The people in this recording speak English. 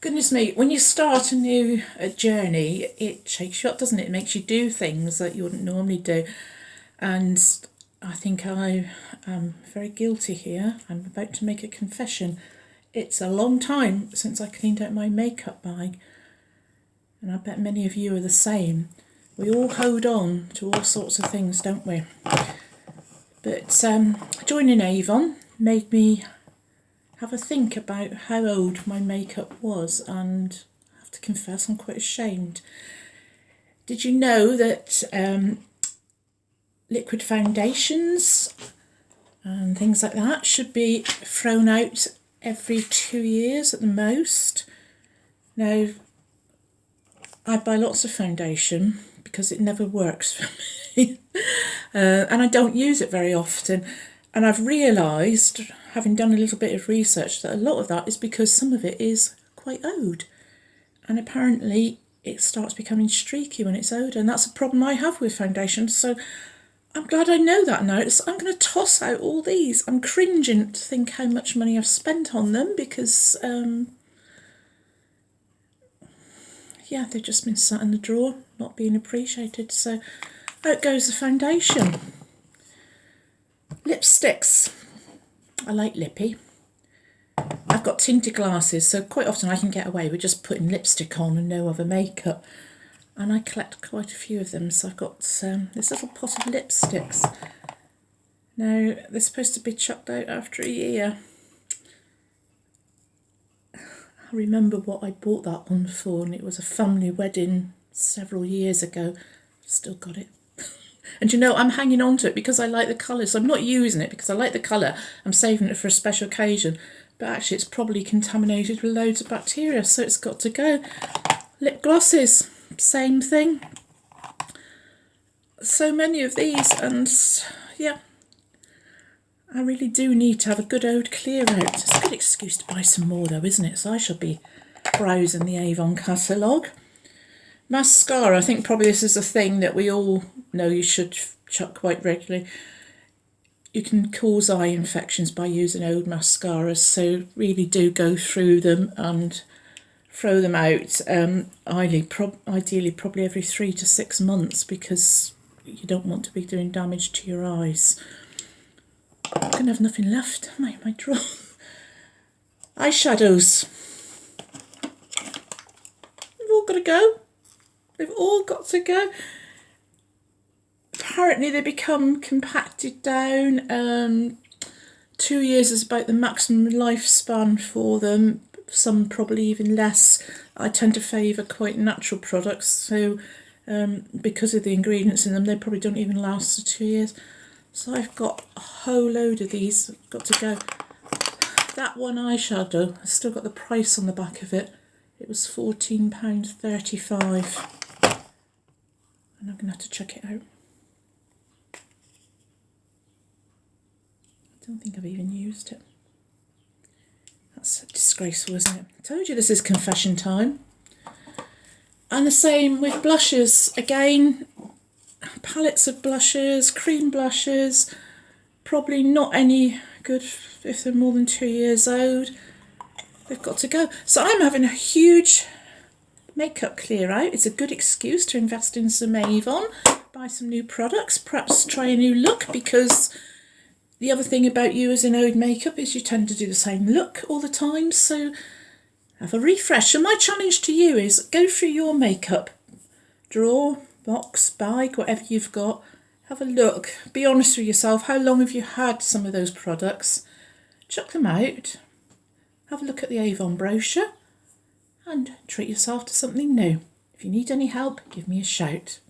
Goodness me, when you start a new journey, it shakes you up, doesn't it? It makes you do things that you wouldn't normally do. And I think I am very guilty here. I'm about to make a confession. It's a long time since I cleaned out my makeup bag. And I bet many of you are the same. We all hold on to all sorts of things, don't we? But joining Avon made me have a think about how old my makeup was, and I have to confess I'm quite ashamed. Did you know that liquid foundations and things like that should be thrown out every 2 years at the most? Now, I buy lots of foundation because it never works for me and I don't use it very often, and I've realised, having done a little bit of research, that a lot of that is because some of it is quite old, and apparently it starts becoming streaky when it's old, and that's a problem I have with foundation. So I'm glad I know that now. So I'm going to toss out all these. I'm cringing to think how much money I've spent on them because yeah, they've just been sat in the drawer, not being appreciated. So out goes the foundation. Lipsticks. I like lippy. I've got tinted glasses, so quite often I can get away with just putting lipstick on and no other makeup. And I collect quite a few of them, so I've got this little pot of lipsticks. Now, they're supposed to be chucked out after a year. I remember what I bought that one for, and it was a family wedding several years ago. Still got it. And you know, I'm hanging on to it because I like the colour, so I'm not using it because I like the colour. I'm saving it for a special occasion. But actually it's probably contaminated with loads of bacteria, so it's got to go. Lip glosses, same thing. So many of these, and yeah, I really do need to have a good old clear out. It's a good excuse to buy some more though, isn't it? So I shall be browsing the Avon catalogue. Mascara, I think probably this is a thing that we all know you should chuck quite regularly. You can cause eye infections by using old mascaras, so really do go through them and throw them out. Ideally probably every 3 to 6 months, because you don't want to be doing damage to your eyes. I'm going to have nothing left, am I? My drawer. Eyeshadows. They've all got to go. They've all got to go. Apparently they become compacted down. 2 years is about the maximum lifespan for them. Some probably even less. I tend to favour quite natural products, so because of the ingredients in them, they probably don't even last for 2 years. So I've got a whole load of these. Got to go. That one eyeshadow, I've still got the price on the back of it. It was £14.35. And I'm going to have to check it out. I don't think I've even used it. That's disgraceful, isn't it? I told you this is confession time. And the same with blushes. Again, palettes of blushes, cream blushes, probably not any good if they're more than 2 years old. They've got to go. So I'm having a huge makeup clear out. It's a good excuse to invest in some Avon, buy some new products, perhaps try a new look, because the other thing about you as in old makeup is you tend to do the same look all the time, so have a refresh. And my challenge to you is go through your makeup drawer, box, bag, whatever you've got, have a look, be honest with yourself. How long have you had some of those products? Chuck them out, have a look at the Avon brochure, and treat yourself to something new. If you need any help, give me a shout.